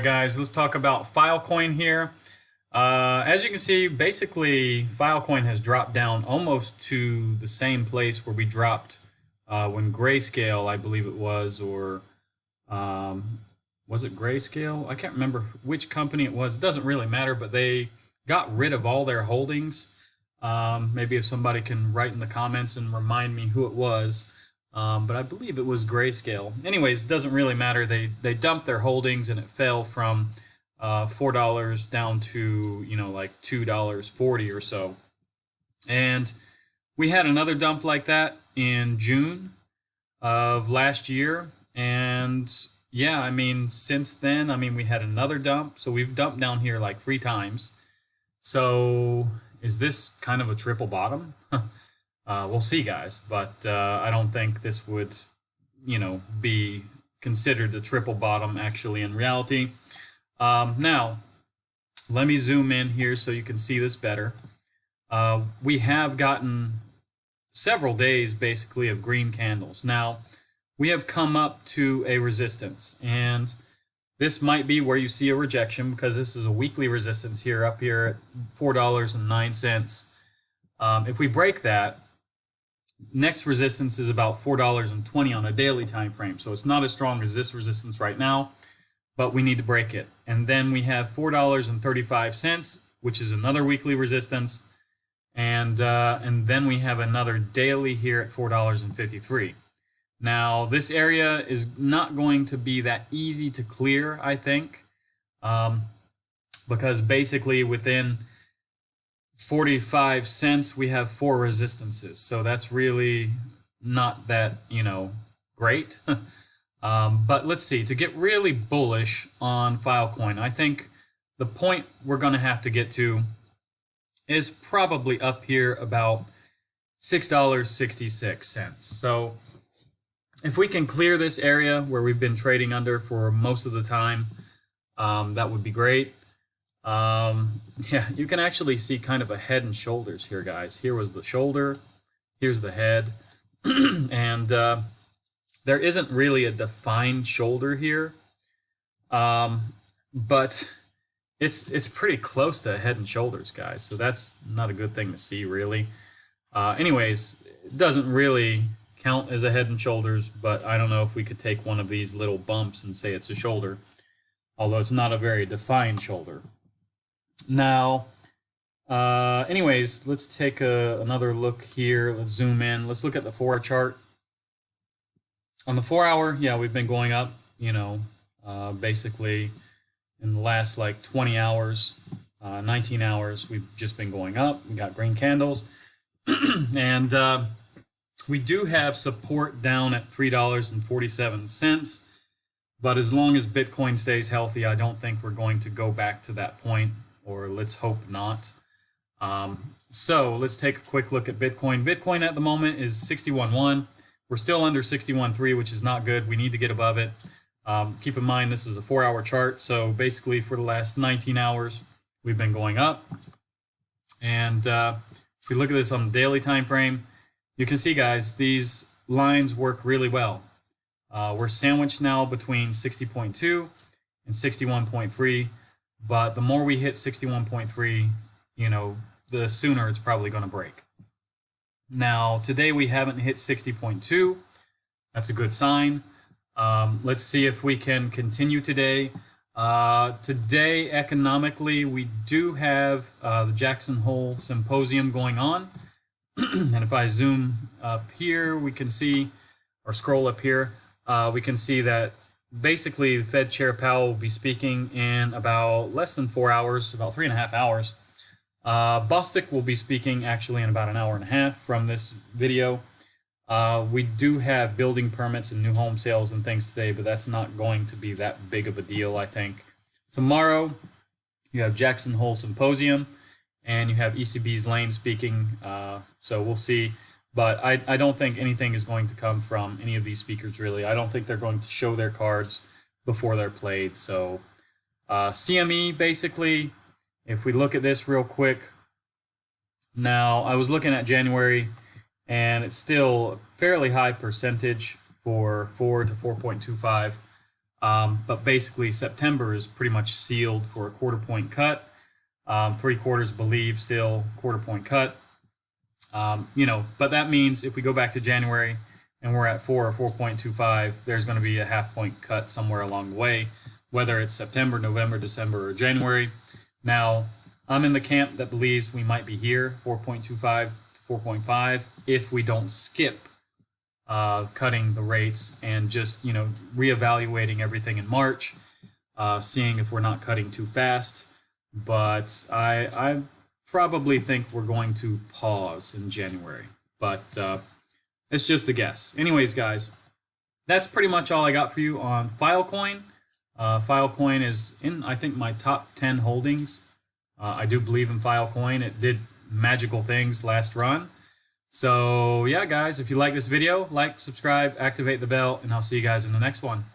Guys, let's talk about Filecoin here. As you can see, basically Filecoin has dropped down almost to the same place where we dropped when Grayscale, I believe it was, or was it Grayscale? I can't remember which company it was. It doesn't really matter, but they got rid of all their holdings. Maybe if somebody can write in the comments and remind me who it was. But I believe it was Grayscale. Anyways, it doesn't really matter. They dumped their holdings and it fell from $4 down to like $2.40 or so. And we had another dump like that in June of last year. And yeah, I mean, since then, I mean, we had another dump. So we've dumped down here like 3 times. So is this kind of a triple bottom? We'll see, guys, but I don't think this would, be considered a triple bottom actually in reality. Now, let me zoom in here so you can see this better. We have gotten several days basically of green candles. Now, we have come up to a resistance, and this might be where you see a rejection because this is a weekly resistance here up here at $4.09. If we break that, next resistance is about $4.20 on a daily time frame, so it's not as strong as this resistance right now, but we need to break it. And then we have $4.35, which is another weekly resistance, and then we have another daily here at $4.53. Now this area is not going to be that easy to clear, I think, because basically within 45 cents we have 4 resistances, so that's really not that great. But let's see, to get really bullish on Filecoin, I think the point we're going to have to get to is probably up here about $6.66. So if we can clear this area where we've been trading under for most of the time, that would be great. Yeah, you can actually see kind of a head and shoulders here, guys. Here was the shoulder, here's the head, and there isn't really a defined shoulder here, but it's pretty close to head and shoulders, guys, so that's not a good thing to see, really. Anyways, it doesn't really count as a head and shoulders, but I don't know if we could take one of these little bumps and say it's a shoulder, although it's not a very defined shoulder. Now, anyways, let's take another look here. Let's zoom in. Let's look at the 4-hour chart. On the 4-hour, yeah, we've been going up, basically in the last like 20 hours, 19 hours, we've just been going up. We got green candles. And we do have support down at $3.47. But as long as Bitcoin stays healthy, I don't think we're going to go back to that point, or let's hope not. So let's take a quick look at Bitcoin. Bitcoin at the moment is 61.1. We're still under 61.3, which is not good. We need to get above it. Keep in mind, this is a 4-hour chart. So basically for the last 19 hours, we've been going up. And if we look at this on the daily time frame, you can see, guys, these lines work really well. We're sandwiched now between 60.2 and 61.3, but the more we hit 61.3, the sooner it's probably going to break. Now, today we haven't hit 60.2. That's a good sign. Let's see if we can continue today. Today, economically, we do have the Jackson Hole Symposium going on. And if I zoom up here, we can see, or scroll up here, we can see that basically the Fed Chair Powell will be speaking in about less than 4 hours, about 3.5 hours. Bostic will be speaking actually in about 1.5 hours from this video. We do have building permits and new home sales and things today, but that's not going to be that big of a deal, I think. Tomorrow, you have Jackson Hole Symposium, and you have ECB's Lane speaking, so we'll see. But I don't think anything is going to come from any of these speakers, really. I don't think they're going to show their cards before they're played. So CME, basically, if we look at this real quick. Now, I was looking at January, and it's still a fairly high percentage for 4 to 4.25. But basically, September is pretty much sealed for a 1/4 point cut. 3/4 believe still 1/4 point cut. But that means if we go back to January and we're at 4 or 4.25, there's going to be a 1/2 point cut somewhere along the way, whether it's September, November, December, or January. Now, I'm in the camp that believes we might be here, 4.25 to 4.5, if we don't skip cutting the rates and just, reevaluating everything in March, seeing if we're not cutting too fast. But I probably think we're going to pause in January. But it's just a guess. Anyways, guys, that's pretty much all I got for you on Filecoin. Filecoin is in, I think, my top 10 holdings. I do believe in Filecoin. It did magical things last run. So yeah, guys, if you like this video, like, subscribe, activate the bell, and I'll see you guys in the next one.